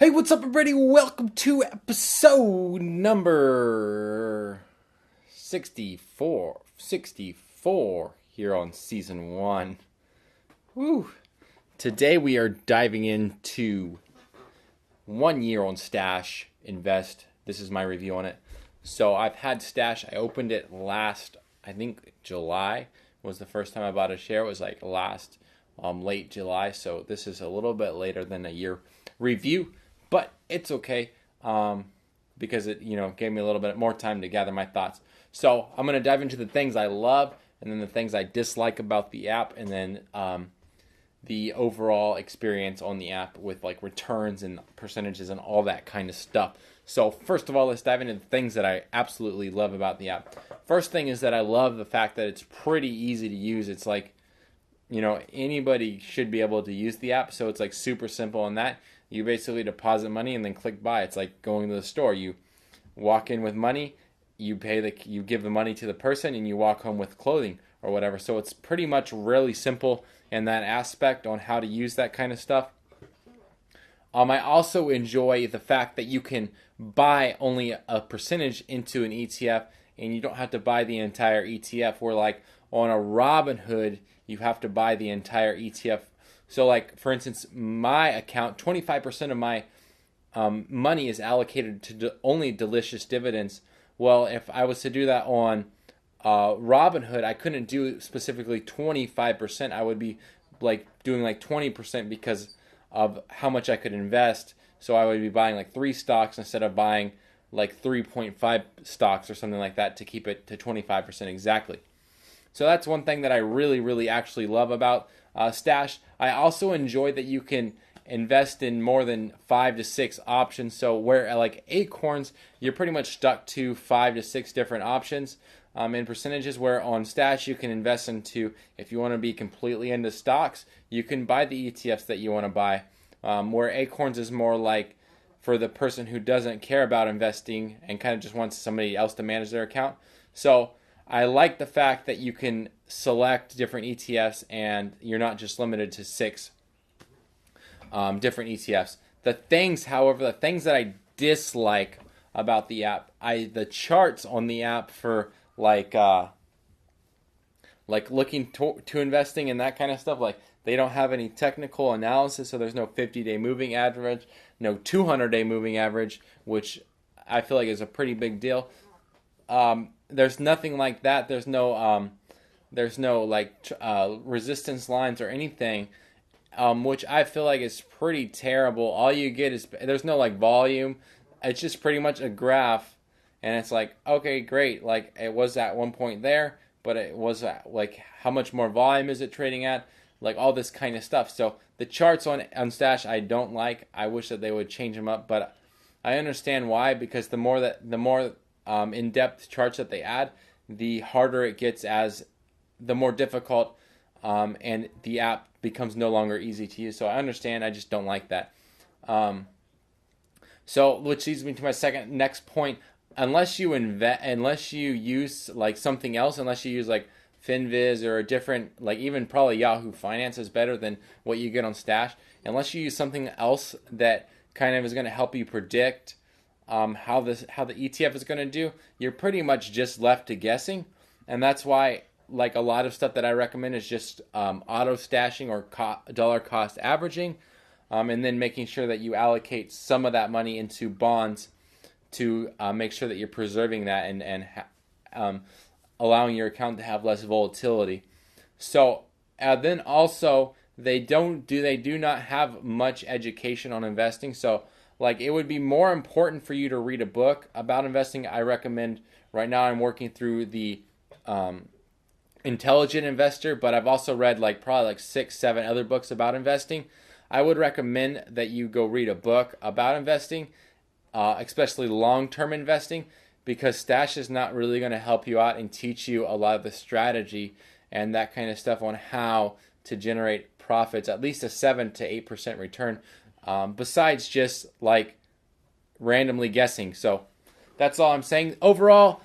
Hey, what's up, everybody? Welcome to episode number 64 here on season 1. Woo! Today we are diving into 1 year on Stash Invest. This is my review on it. So I've had Stash. I opened it last, I think July was the first time I bought a share. It was like last late July. So this is a little bit later than a year review. But it's okay because it gave me a little bit more time to gather my thoughts. So I'm going to dive into the things I love and then the things I dislike about the app, and then the overall experience on the app with like returns and percentages and all that kind of stuff. So first of all, let's dive into the things that I absolutely love about the app. First thing is that I love the fact that it's pretty easy to use. It's like, anybody should be able to use the app. So it's like super simple on that. You basically deposit money and then click buy. It's like going to the store. You walk in with money, you give the money to the person, and you walk home with clothing or whatever. So it's pretty much really simple in that aspect on how to use that kind of stuff. I also enjoy the fact that you can buy only a percentage into an ETF, and you don't have to buy the entire ETF. Where like on a Robinhood, you have to buy the entire ETF. So like, for instance, my account, 25% of my money is allocated to only delicious dividends. Well, if I was to do that on Robinhood, I couldn't do specifically 25%. I would be like doing like 20% because of how much I could invest. So I would be buying like 3 stocks instead of buying like 3.5 stocks or something like that to keep it to 25% exactly. So that's one thing that I really, really actually love about Stash. I also enjoy that you can invest in more than 5 to 6 options. So where like Acorns, you're pretty much stuck to 5 to 6 different options in percentages, where on Stash you can invest into, if you want to be completely into stocks, you can buy the ETFs that you want to buy. Where Acorns is more like for the person who doesn't care about investing and kind of just wants somebody else to manage their account. So I like the fact that you can select different ETFs and you're not just limited to 6 different ETFs. The things that I dislike about the app, the charts on the app for like looking to investing and that kind of stuff, like they don't have any technical analysis, so there's no 50-day moving average, no 200-day moving average, which I feel like is a pretty big deal. There's nothing like that. There's no resistance lines or anything, which I feel like is pretty terrible. All you get is, there's no like volume. It's just pretty much a graph, and it's like, okay, great. Like it was at one point there, but it was at, like, how much more volume is it trading at? Like all this kind of stuff. So the charts on Stash I don't like. I wish that they would change them up, but I understand why, because the more in-depth charts that they add, the harder it gets, as the more difficult, and the app becomes no longer easy to use. So I understand. I just don't like that. So which leads me to my next point. Unless you use like something else, unless you use like FinViz or a different, like even probably Yahoo Finance is better than what you get on Stash. Unless you use something else that kind of is going to help you predict how the ETF is going to do, you're pretty much just left to guessing. And that's why like a lot of stuff that I recommend is just auto stashing or dollar cost averaging, and then making sure that you allocate some of that money into bonds to make sure that you're preserving that and allowing your account to have less volatility. So then also they do not have much education on investing. So like it would be more important for you to read a book about investing. I recommend, right now I'm working through the Intelligent Investor, but I've also read like probably like 6-7 other books about investing. I would recommend that you go read a book about investing, especially long-term investing, because Stash is not really going to help you out and teach you a lot of the strategy and that kind of stuff on how to generate profits, at least a 7 to 8% return, besides just like randomly guessing. So that's all I'm saying. Overall,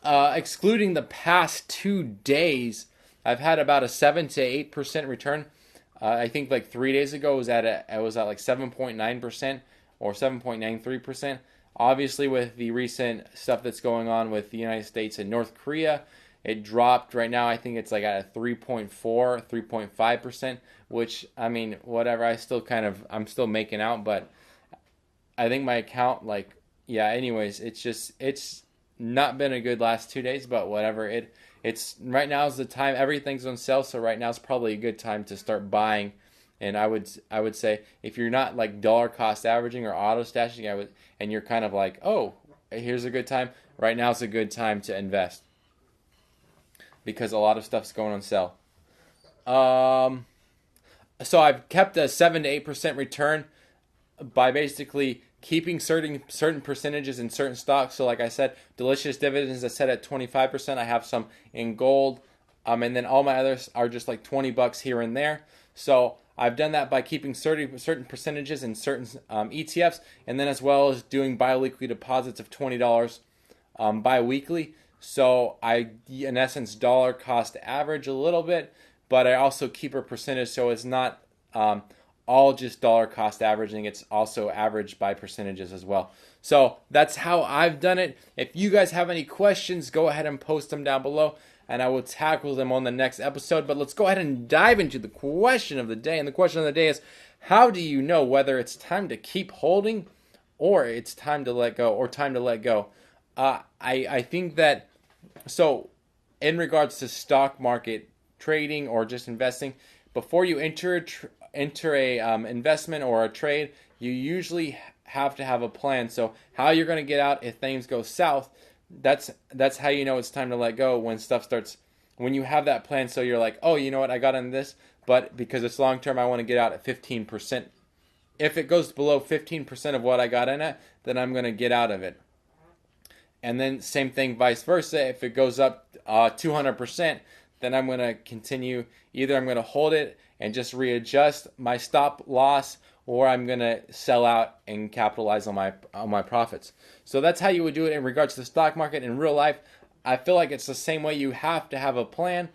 excluding the past 2 days, I've had about a 7 to 8% return. I think like 3 days ago it was at like 7.9%. or 7.93%. Obviously, with the recent stuff that's going on with the United States and North Korea, it dropped. Right now I think it's like at a 3.5%, which, I mean, whatever, I'm still making out, but I think my account, like, yeah, anyways, it's not been a good last 2 days, but whatever. It's right now is the time. Everything's on sale, so right now is probably a good time to start buying. And I would say, if you're not like dollar cost averaging or auto stashing, and you're kind of like, oh, here's a good time. Right now is a good time to invest because a lot of stuff's going on sale. So I've kept a 7 to 8% return by basically keeping certain percentages in certain stocks. So like I said, delicious dividends is set at 25%. I have some in gold, and then all my others are just like $20 here and there. So I've done that by keeping certain percentages in certain ETFs, and then as well as doing biweekly deposits of $20 biweekly. So I, in essence, dollar cost average a little bit, but I also keep a percentage, so it's not all just dollar cost averaging. It's also averaged by percentages as well. So that's how I've done it. If you guys have any questions, go ahead and post them down below, and I will tackle them on the next episode. But let's go ahead and dive into the question of the day. And the question of the day is, how do you know whether it's time to keep holding or it's time to let go, I think that, so in regards to stock market trading or just investing, before you enter a investment or a trade, you usually have to have a plan. So how you're going to get out if things go south, that's how you know it's time to let go, when you have that plan. So you're like, oh, you know what, I got in this, but because it's long term, I want to get out at 15%. If it goes below 15% of what I got in it, then I'm going to get out of it. And then same thing vice versa. If it goes up 200%, then I'm going to continue. Either I'm going to hold it and just readjust my stop loss, or I'm going to sell out and capitalize on my profits. So that's how you would do it in regards to the stock market. In real life, I feel like it's the same way. You have to have a plan.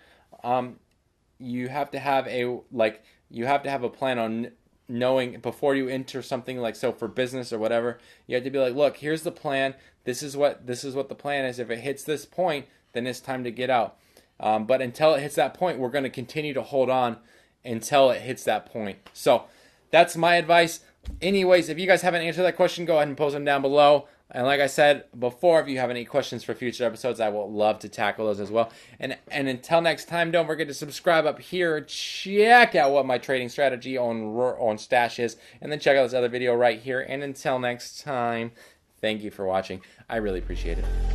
You have to have a plan on knowing before you enter something, like, so for business or whatever, you have to be like, look, here's the plan. This is what the plan is. If it hits this point, then it's time to get out. But until it hits that point, we're going to continue to hold on until it hits that point. So that's my advice. Anyways, if you guys haven't answered that question, go ahead and post them down below. And like I said before, if you have any questions for future episodes, I will love to tackle those as well. And until next time, don't forget to subscribe up here. Check out what my trading strategy on Stash is, and then check out this other video right here. And until next time, thank you for watching. I really appreciate it.